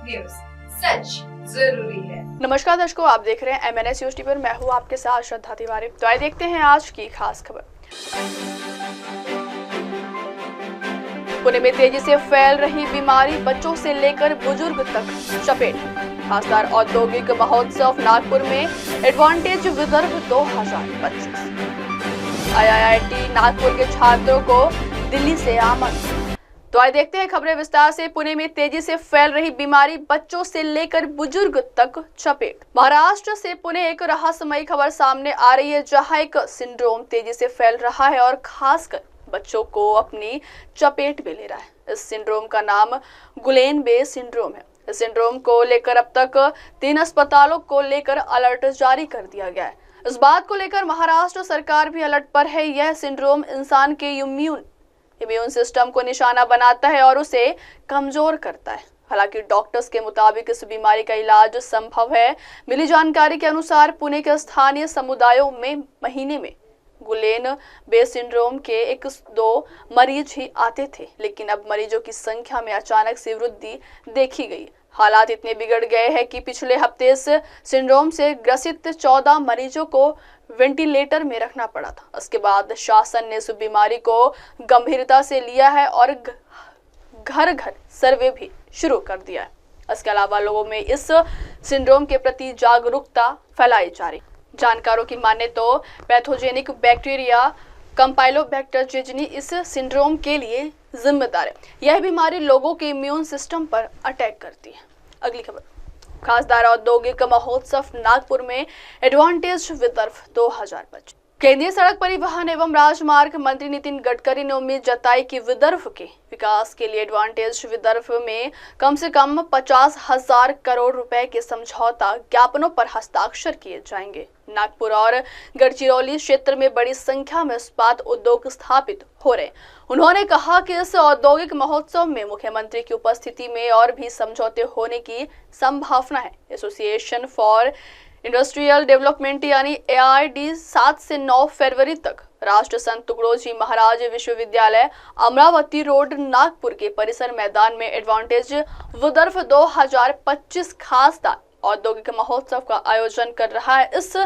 News, सच जरूरी है। नमस्कार दर्शकों, आप देख रहे हैं MNS न्यूज टीवी पर। मैं हूं आपके साथ श्रद्धा तिवारी। तो आइए देखते हैं आज की खास खबर। पुणे में तेजी से फैल रही बीमारी बच्चों से लेकर बुजुर्ग तक चपेट। खासदार औद्योगिक महोत्सव नागपुर में एडवांटेज विदर्भ 2025। IIT नागपुर के छात्रों को दिल्ली से आमंत्रण। तो आइए देखते हैं खबरें विस्तार से। पुणे में तेजी से फैल रही बीमारी बच्चों से लेकर बुजुर्ग तक चपेट। महाराष्ट्र से पुणे एक रहस्यमयी खबर सामने आ रही है, जहां एक सिंड्रोम तेजी से फैल रहा है और खासकर बच्चों को अपनी चपेट में ले रहा है। इस सिंड्रोम का नाम गुलेन-बे सिंड्रोम है। इस सिंड्रोम को लेकर अब तक 3 अस्पतालों को लेकर अलर्ट जारी कर दिया गया है। इस बात को लेकर महाराष्ट्र सरकार भी अलर्ट पर है। यह सिंड्रोम इंसान के इम्यून सिस्टम को निशाना बनाता है और उसे कमजोर करता है। हालांकि डॉक्टर्स के मुताबिक इस बीमारी का इलाज संभव है। मिली जानकारी के अनुसार पुणे के स्थानीय समुदायों में महीने में गुलेन-बे सिंड्रोम के 1-2 मरीज ही आते थे, लेकिन अब मरीजों की संख्या में अचानक से वृद्धि देखी गई। हालात इतने बिगड़ गए हैं कि पिछले हफ्ते इस सिंड्रोम से ग्रसित 14 मरीजों को वेंटिलेटर में रखना पड़ा था। उसके बाद शासन ने इस बीमारी को गंभीरता से लिया है और घर घर सर्वे भी शुरू कर दिया है। इसके अलावा लोगों में इस सिंड्रोम के प्रति जागरूकता फैलाई जा रही। जानकारों की माने तो पैथोजेनिक बैक्टीरिया कंपाइलोबैक्टर जेजनी इस सिंड्रोम के लिए जिम्मेदार है। यह बीमारी लोगों के इम्यून सिस्टम पर अटैक करती है। अगली खबर। खासदार औद्योगिक महोत्सव नागपुर में एडवांटेज विदर्भ 2025। केंद्रीय सड़क परिवहन एवं राजमार्ग मंत्री नितिन गडकरी ने उम्मीद जताई कि विदर्भ के विकास के लिए एडवांटेज विदर्भ में कम से कम 50,000 करोड़ रुपए के समझौता ज्ञापनों पर हस्ताक्षर किए जाएंगे। नागपुर और गढ़चिरौली क्षेत्र में बड़ी संख्या में इस्पात उद्योग स्थापित हो रहे। उन्होंने कहा कि इस औद्योगिक महोत्सव में मुख्यमंत्री की उपस्थिति में और भी समझौते होने की संभावना है। एसोसिएशन फॉर इंडस्ट्रियल डेवलपमेंट यानी AID 7 से 9 फरवरी तक राष्ट्र संत तुकडोजी महाराज विश्वविद्यालय अमरावती रोड नागपुर के परिसर मैदान में एडवांटेज विदर्भ 2025 खासदार औद्योगिक महोत्सव का आयोजन कर रहा है। इस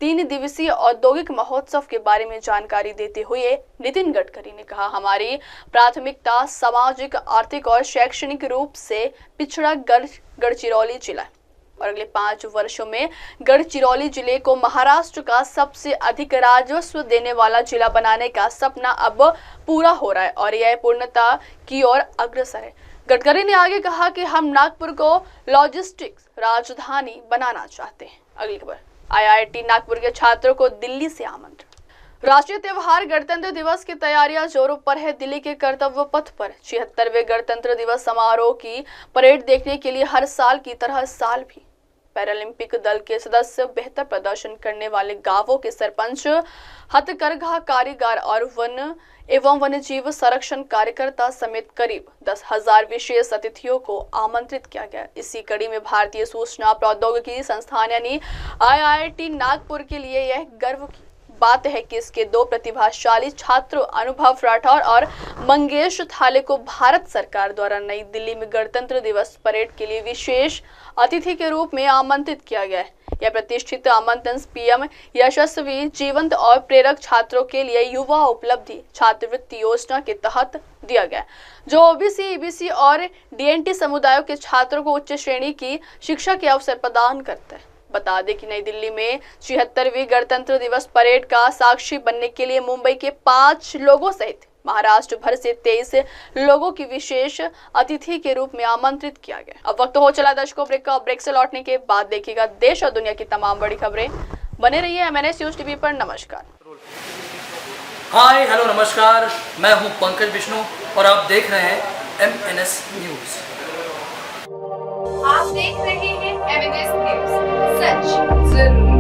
3 दिवसीय औद्योगिक महोत्सव के बारे में जानकारी देते हुए नितिन गडकरी ने कहा, हमारी प्राथमिकता सामाजिक, आर्थिक और शैक्षणिक रूप से पिछड़ा गढ़चिरौली जिला है और अगले 5 वर्षों में गढ़चिरौली जिले को महाराष्ट्र का सबसे अधिक राजस्व देने वाला जिला बनाने का सपना अब पूरा हो रहा है और यह पूर्णता की ओर अग्रसर है। गडकरी ने आगे कहा कि हम नागपुर को लॉजिस्टिक्स राजधानी बनाना चाहते हैं। अगली खबर। IIT नागपुर के छात्रों को दिल्ली से आमंत्रण। राष्ट्रीय त्योहार गणतंत्र दिवस की तैयारियां जोरों पर है। दिल्ली के कर्तव्य पथ पर 76वें गणतंत्र दिवस समारोह की परेड देखने के लिए हर साल की तरह इस साल भी पैरालंपिक दल के सदस्य, बेहतर प्रदर्शन करने वाले गांवों के सरपंच, हथकरघा कारीगर और वन एवं वन्यजीव संरक्षण कार्यकर्ता समेत करीब 10,000 विशेष अतिथियों को आमंत्रित किया गया। इसी कड़ी में भारतीय सूचना प्रौद्योगिकी संस्थान यानी IIT नागपुर के लिए यह गर्व की बात है कि इसके 2 प्रतिभाशाली छात्रों अनुभव राठौर और मंगेश थाले को भारत सरकार द्वारा नई दिल्ली में गणतंत्र दिवस परेड के लिए विशेष अतिथि के रूप में आमंत्रित किया गया है। यह प्रतिष्ठित आमंत्रण PM यशस्वी, जीवंत और प्रेरक छात्रों के लिए युवा उपलब्धि छात्रवृत्ति योजना के तहत दिया गया, जो OBC, EBC और DNT समुदायों के छात्रों को उच्च श्रेणी की शिक्षा के अवसर प्रदान करता है। बता दें कि नई दिल्ली में 76वीं गणतंत्र दिवस परेड का साक्षी बनने के लिए मुंबई के 5 लोगों सहित महाराष्ट्र भर से 23 लोगों की विशेष अतिथि के रूप में आमंत्रित किया गया। अब वक्त हो चला दर्शकों ब्रेक का। ब्रेक से लौटने के बाद देखिएगा देश और दुनिया की तमाम बड़ी खबरें। बने रहिए MNS न्यूज टीवी पर। नमस्कार। हाय हेलो नमस्कार, मैं हूं पंकज विष्णु और आप देख रहे हैं MNS न्यूज। आप देख रहे हैं MNS न्यूज, सच जरूरी।